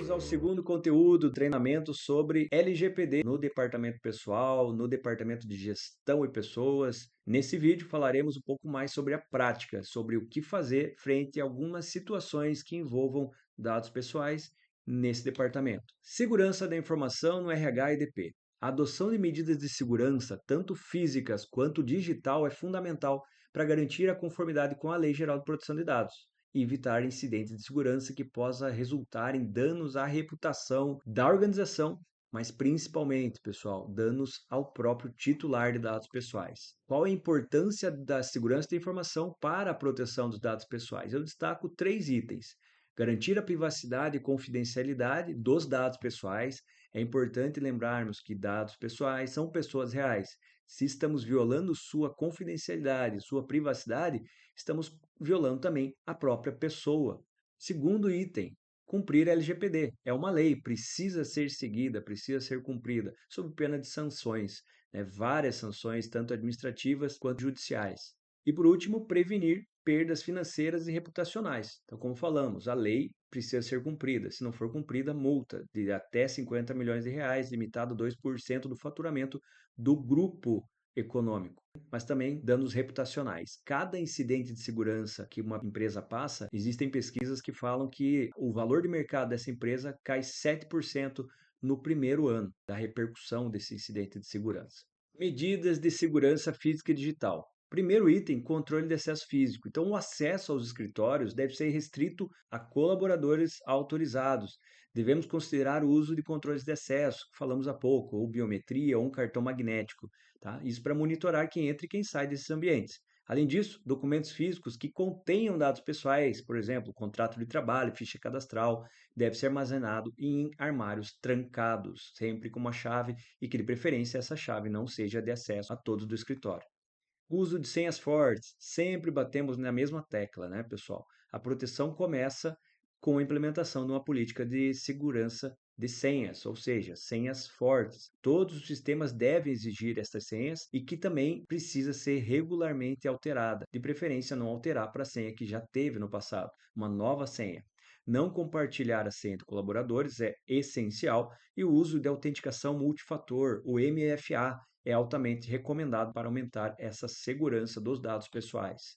Bem-vindos ao segundo conteúdo, treinamento sobre LGPD no departamento pessoal, no departamento de gestão e pessoas. Nesse vídeo falaremos um pouco mais sobre a prática, sobre o que fazer frente a algumas situações que envolvam dados pessoais nesse departamento. Segurança da informação no RH e DP. A adoção de medidas de segurança, tanto físicas quanto digital, é fundamental para garantir a conformidade com a Lei Geral de Proteção de Dados e evitar incidentes de segurança que possa resultar em danos à reputação da organização, mas principalmente, pessoal, danos ao próprio titular de dados pessoais. Qual a importância da segurança da informação para a proteção dos dados pessoais? Eu destaco 3 itens. Garantir a privacidade e confidencialidade dos dados pessoais. É importante lembrarmos que dados pessoais são pessoas reais. Se estamos violando sua confidencialidade, sua privacidade, estamos violando também a própria pessoa. Segundo item, cumprir a LGPD. É uma lei, precisa ser seguida, precisa ser cumprida, sob pena de sanções, né? Várias sanções, tanto administrativas quanto judiciais. E por último, prevenir perdas financeiras e reputacionais. Então, como falamos, a lei precisa ser cumprida. Se não for cumprida, multa de até 50 milhões de reais, limitado a 2% do faturamento do grupo econômico, mas também danos reputacionais. Cada incidente de segurança que uma empresa passa, existem pesquisas que falam que o valor de mercado dessa empresa cai 7% no primeiro ano da repercussão desse incidente de segurança. Medidas de segurança física e digital. Primeiro item, controle de acesso físico. Então, o acesso aos escritórios deve ser restrito a colaboradores autorizados. Devemos considerar o uso de controles de acesso, que falamos há pouco, ou biometria, ou um cartão magnético. Tá? Isso para monitorar quem entra e quem sai desses ambientes. Além disso, documentos físicos que contenham dados pessoais, por exemplo, contrato de trabalho, ficha cadastral, deve ser armazenado em armários trancados, sempre com uma chave e que, de preferência, essa chave não seja de acesso a todos do escritório. Uso de senhas fortes. Sempre batemos na mesma tecla, né, pessoal? A proteção começa com a implementação de uma política de segurança de senhas, ou seja, senhas fortes. Todos os sistemas devem exigir estas senhas e que também precisa ser regularmente alterada. De preferência, não alterar para a senha que já teve no passado, uma nova senha. Não compartilhar a senha de colaboradores é essencial e o uso de autenticação multifator, o MFA, é altamente recomendado para aumentar essa segurança dos dados pessoais.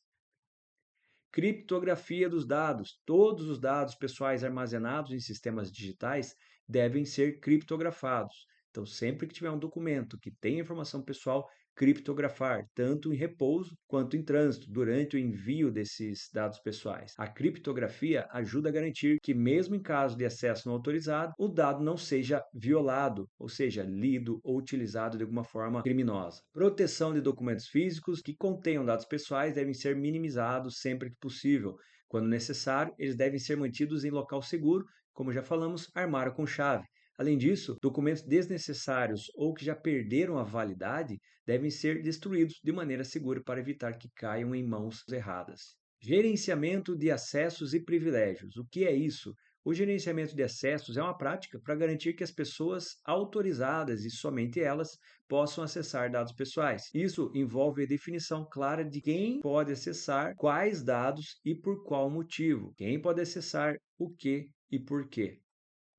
Criptografia dos dados. Todos os dados pessoais armazenados em sistemas digitais devem ser criptografados. Então, sempre que tiver um documento que tenha informação pessoal, criptografar, tanto em repouso quanto em trânsito, durante o envio desses dados pessoais. A criptografia ajuda a garantir que, mesmo em caso de acesso não autorizado, o dado não seja violado, ou seja, lido ou utilizado de alguma forma criminosa. Proteção de documentos físicos que contenham dados pessoais devem ser minimizados sempre que possível. Quando necessário, eles devem ser mantidos em local seguro, como já falamos, armário com chave. Além disso, documentos desnecessários ou que já perderam a validade devem ser destruídos de maneira segura para evitar que caiam em mãos erradas. Gerenciamento de acessos e privilégios. O que é isso? O gerenciamento de acessos é uma prática para garantir que as pessoas autorizadas e somente elas possam acessar dados pessoais. Isso envolve a definição clara de quem pode acessar quais dados e por qual motivo, quem pode acessar o que e por quê.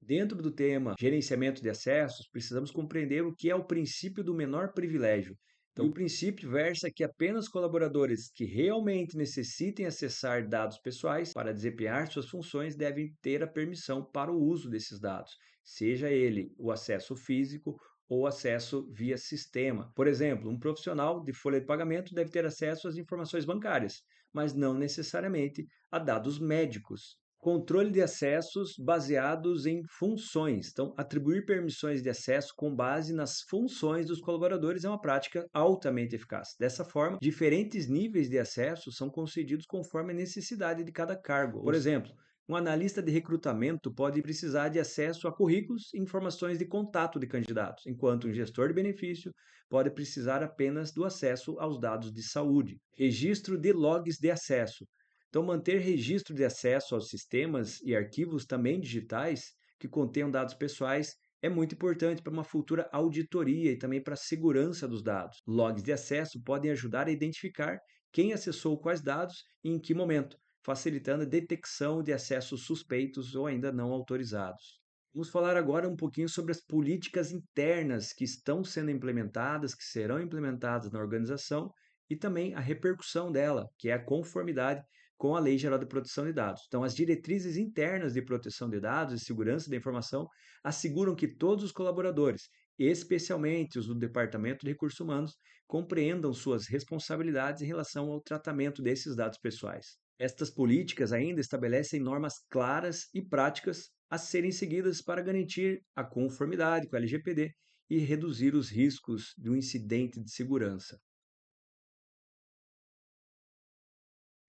Dentro do tema gerenciamento de acessos, precisamos compreender o que é o princípio do menor privilégio. Então, o princípio versa que apenas colaboradores que realmente necessitem acessar dados pessoais para desempenhar suas funções devem ter a permissão para o uso desses dados, seja ele o acesso físico ou acesso via sistema. Por exemplo, um profissional de folha de pagamento deve ter acesso às informações bancárias, mas não necessariamente a dados médicos. Controle de acessos baseados em funções. Então, atribuir permissões de acesso com base nas funções dos colaboradores é uma prática altamente eficaz. Dessa forma, diferentes níveis de acesso são concedidos conforme a necessidade de cada cargo. Por exemplo, um analista de recrutamento pode precisar de acesso a currículos e informações de contato de candidatos, enquanto um gestor de benefício pode precisar apenas do acesso aos dados de saúde. Registro de logs de acesso. Então, manter registro de acesso aos sistemas e arquivos também digitais que contenham dados pessoais é muito importante para uma futura auditoria e também para a segurança dos dados. Logs de acesso podem ajudar a identificar quem acessou quais dados e em que momento, facilitando a detecção de acessos suspeitos ou ainda não autorizados. Vamos falar agora um pouquinho sobre as políticas internas que estão sendo implementadas, que serão implementadas na organização e também a repercussão dela, que é a conformidade com a Lei Geral de Proteção de Dados. Então, as diretrizes internas de proteção de dados e segurança da informação asseguram que todos os colaboradores, especialmente os do Departamento de Recursos Humanos, compreendam suas responsabilidades em relação ao tratamento desses dados pessoais. Estas políticas ainda estabelecem normas claras e práticas a serem seguidas para garantir a conformidade com a LGPD e reduzir os riscos de um incidente de segurança.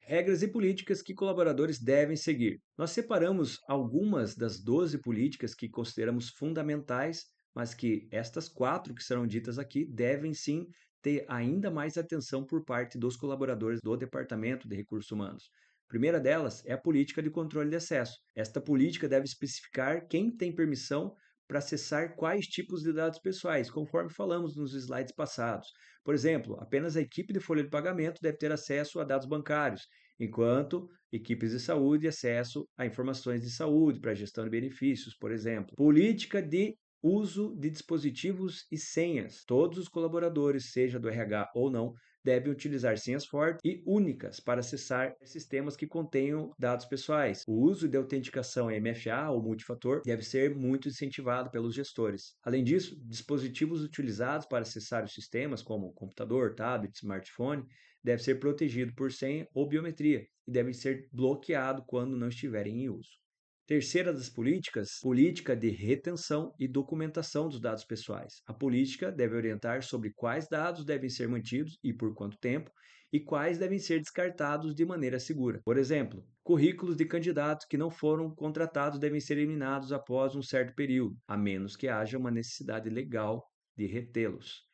Regras e políticas que colaboradores devem seguir. Nós separamos algumas das 12 políticas que consideramos fundamentais, mas que estas quatro que serão ditas aqui devem sim ter ainda mais atenção por parte dos colaboradores do Departamento de Recursos Humanos. A primeira delas é a política de controle de acesso. Esta política deve especificar quem tem permissão para acessar quais tipos de dados pessoais, conforme falamos nos slides passados. Por exemplo, apenas a equipe de folha de pagamento deve ter acesso a dados bancários, enquanto equipes de saúde acesso a informações de saúde para gestão de benefícios, por exemplo. Política de uso de dispositivos e senhas. Todos os colaboradores, seja do RH ou não, devem utilizar senhas fortes e únicas para acessar sistemas que contenham dados pessoais. O uso de autenticação MFA ou multifator deve ser muito incentivado pelos gestores. Além disso, dispositivos utilizados para acessar os sistemas, como computador, tablet, smartphone, devem ser protegidos por senha ou biometria e devem ser bloqueados quando não estiverem em uso. Terceira das políticas, política de retenção e documentação dos dados pessoais. A política deve orientar sobre quais dados devem ser mantidos e por quanto tempo, e quais devem ser descartados de maneira segura. Por exemplo, currículos de candidatos que não foram contratados devem ser eliminados após um certo período, a menos que haja uma necessidade legal de retê-los.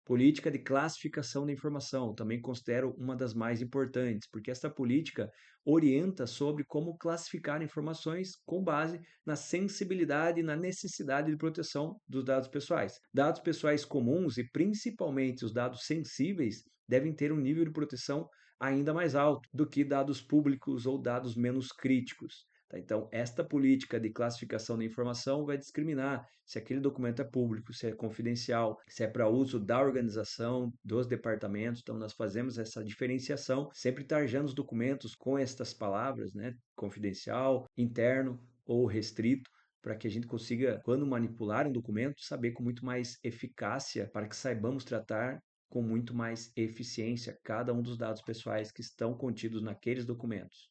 Política de classificação da informação, também considero uma das mais importantes, porque esta política orienta sobre como classificar informações com base na sensibilidade e na necessidade de proteção dos dados pessoais. Dados pessoais comuns e principalmente os dados sensíveis devem ter um nível de proteção ainda mais alto do que dados públicos ou dados menos críticos. Tá? Então, esta política de classificação da informação vai discriminar se aquele documento é público, se é confidencial, se é para uso da organização, dos departamentos. Então, nós fazemos essa diferenciação, sempre tarjando os documentos com estas palavras, né? Confidencial, interno ou restrito, para que a gente consiga, quando manipular um documento, saber com muito mais eficácia, para que saibamos tratar com muito mais eficiência cada um dos dados pessoais que estão contidos naqueles documentos.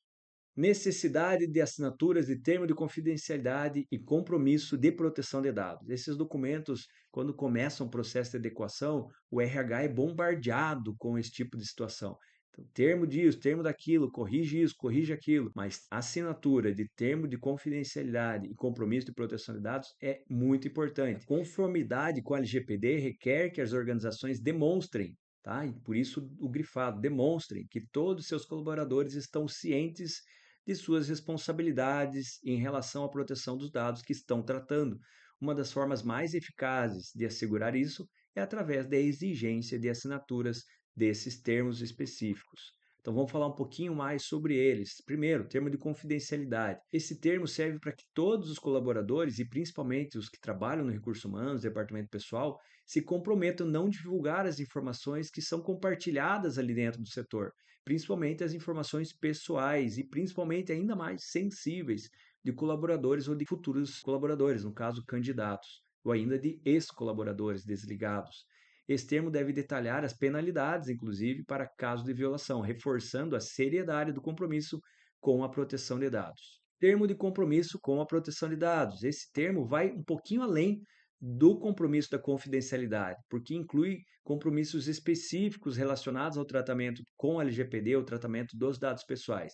Necessidade de assinaturas de termo de confidencialidade e compromisso de proteção de dados. Esses documentos, quando começam o processo de adequação, o RH é bombardeado com esse tipo de situação. Então, termo disso, termo daquilo, corrige isso, corrige aquilo, mas assinatura de termo de confidencialidade e compromisso de proteção de dados é muito importante. Conformidade com a LGPD requer que as organizações demonstrem, tá? E por isso o grifado, demonstrem que todos os seus colaboradores estão cientes de suas responsabilidades em relação à proteção dos dados que estão tratando. Uma das formas mais eficazes de assegurar isso é através da exigência de assinaturas desses termos específicos. Então vamos falar um pouquinho mais sobre eles. Primeiro, termo de confidencialidade. Esse termo serve para que todos os colaboradores e principalmente os que trabalham no recurso humanos, departamento pessoal, se comprometam a não divulgar as informações que são compartilhadas ali dentro do setor, principalmente as informações pessoais e principalmente ainda mais sensíveis de colaboradores ou de futuros colaboradores, no caso, candidatos, ou ainda de ex-colaboradores desligados. Esse termo deve detalhar as penalidades, inclusive, para caso de violação, reforçando a seriedade do compromisso com a proteção de dados. Termo de compromisso com a proteção de dados. Esse termo vai um pouquinho além do compromisso da confidencialidade, porque inclui compromissos específicos relacionados ao tratamento com a LGPD, o tratamento dos dados pessoais.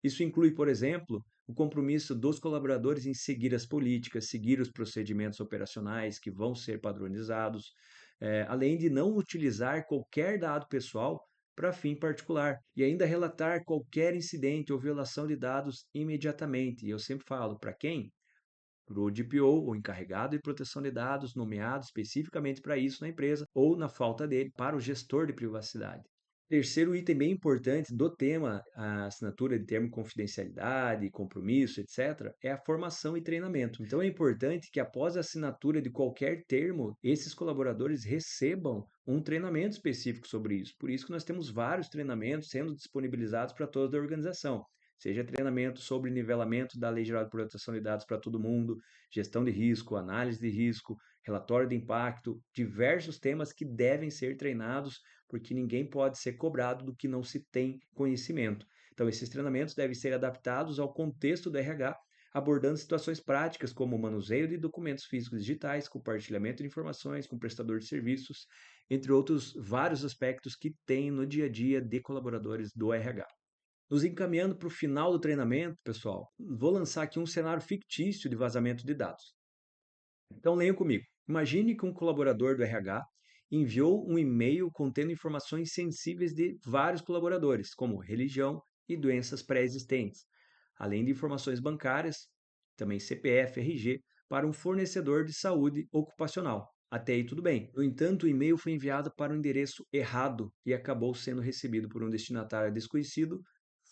Isso inclui, por exemplo, o compromisso dos colaboradores em seguir as políticas, seguir os procedimentos operacionais que vão ser padronizados, além de não utilizar qualquer dado pessoal para fim particular e ainda relatar qualquer incidente ou violação de dados imediatamente. E eu sempre falo, para quem? Para o DPO, o encarregado de proteção de dados, nomeado especificamente para isso na empresa, ou, na falta dele, para o gestor de privacidade. Terceiro item bem importante do tema, a assinatura de termo de confidencialidade, compromisso, etc., é a formação e treinamento. Então é importante que após a assinatura de qualquer termo, esses colaboradores recebam um treinamento específico sobre isso. Por isso que nós temos vários treinamentos sendo disponibilizados para toda a organização. Seja treinamento sobre nivelamento da Lei Geral de Proteção de Dados para todo mundo, gestão de risco, análise de risco, relatório de impacto, diversos temas que devem ser treinados porque ninguém pode ser cobrado do que não se tem conhecimento. Então, esses treinamentos devem ser adaptados ao contexto do RH, abordando situações práticas como o manuseio de documentos físicos digitais, compartilhamento de informações com prestador de serviços, entre outros vários aspectos que tem no dia a dia de colaboradores do RH. Nos encaminhando para o final do treinamento, pessoal, vou lançar aqui um cenário fictício de vazamento de dados. Então, leiam comigo. Imagine que um colaborador do RH enviou um e-mail contendo informações sensíveis de vários colaboradores, como religião e doenças pré-existentes, além de informações bancárias, também CPF, RG, para um fornecedor de saúde ocupacional. Até aí tudo bem. No entanto, o e-mail foi enviado para o endereço errado e acabou sendo recebido por um destinatário desconhecido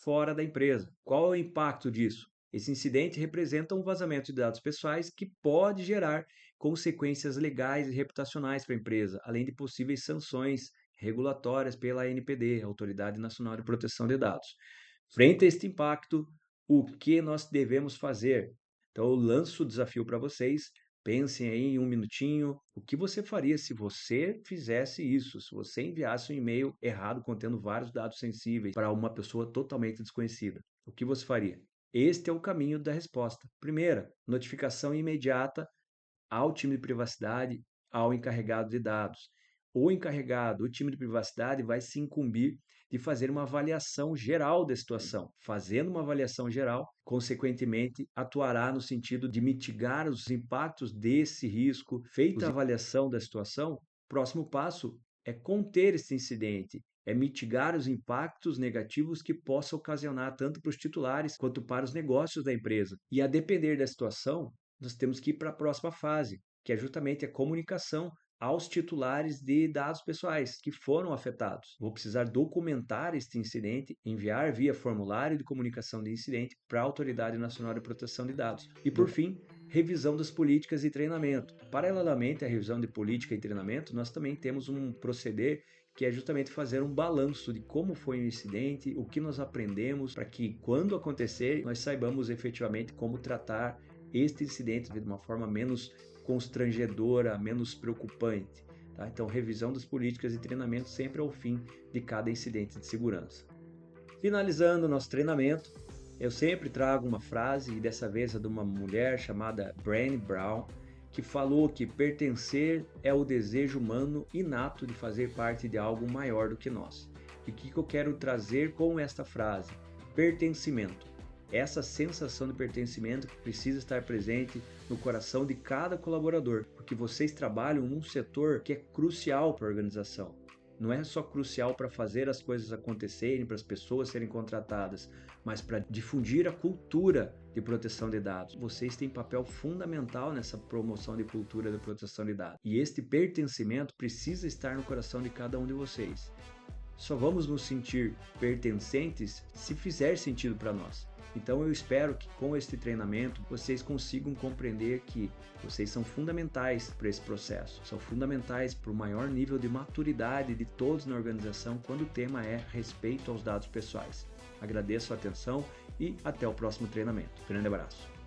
fora da empresa. Qual é o impacto disso? Esse incidente representa um vazamento de dados pessoais que pode gerar consequências legais e reputacionais para a empresa, além de possíveis sanções regulatórias pela ANPD, Autoridade Nacional de Proteção de Dados. Frente a este impacto, o que nós devemos fazer? Então, eu lanço o desafio para vocês. Pensem aí em um minutinho, o que você faria se você fizesse isso, se você enviasse um e-mail errado contendo vários dados sensíveis para uma pessoa totalmente desconhecida? O que você faria? Este é o caminho da resposta. Primeira, notificação imediata ao time de privacidade, ao encarregado de dados. O encarregado, o time de privacidade vai se incumbir de fazer uma avaliação geral da situação. Fazendo uma avaliação geral, consequentemente, atuará no sentido de mitigar os impactos desse risco. Feita a avaliação da situação, o próximo passo é conter esse incidente, é mitigar os impactos negativos que possa ocasionar tanto para os titulares quanto para os negócios da empresa. E a depender da situação, nós temos que ir para a próxima fase, que é justamente a comunicação aos titulares de dados pessoais que foram afetados. Vou precisar documentar este incidente, enviar via formulário de comunicação de incidente para a Autoridade Nacional de Proteção de Dados. E, por fim, revisão das políticas e treinamento. Paralelamente à revisão de política e treinamento, nós também temos um proceder que é justamente fazer um balanço de como foi o incidente, o que nós aprendemos, para que, quando acontecer, nós saibamos efetivamente como tratar este incidente de uma forma menos constrangedora, menos preocupante. Tá? Então, revisão das políticas e treinamento sempre ao fim de cada incidente de segurança. Finalizando o nosso treinamento, eu sempre trago uma frase, e dessa vez é de uma mulher chamada Brené Brown, que falou que pertencer é o desejo humano inato de fazer parte de algo maior do que nós. E o que eu quero trazer com esta frase? Pertencimento. Essa sensação de pertencimento que precisa estar presente no coração de cada colaborador, porque vocês trabalham num setor que é crucial para a organização. Não é só crucial para fazer as coisas acontecerem, para as pessoas serem contratadas, mas para difundir a cultura de proteção de dados. Vocês têm papel fundamental nessa promoção de cultura de proteção de dados. E este pertencimento precisa estar no coração de cada um de vocês. Só vamos nos sentir pertencentes se fizer sentido para nós. Então eu espero que com este treinamento vocês consigam compreender que vocês são fundamentais para esse processo, são fundamentais para o maior nível de maturidade de todos na organização quando o tema é respeito aos dados pessoais. Agradeço a atenção e até o próximo treinamento. Grande abraço.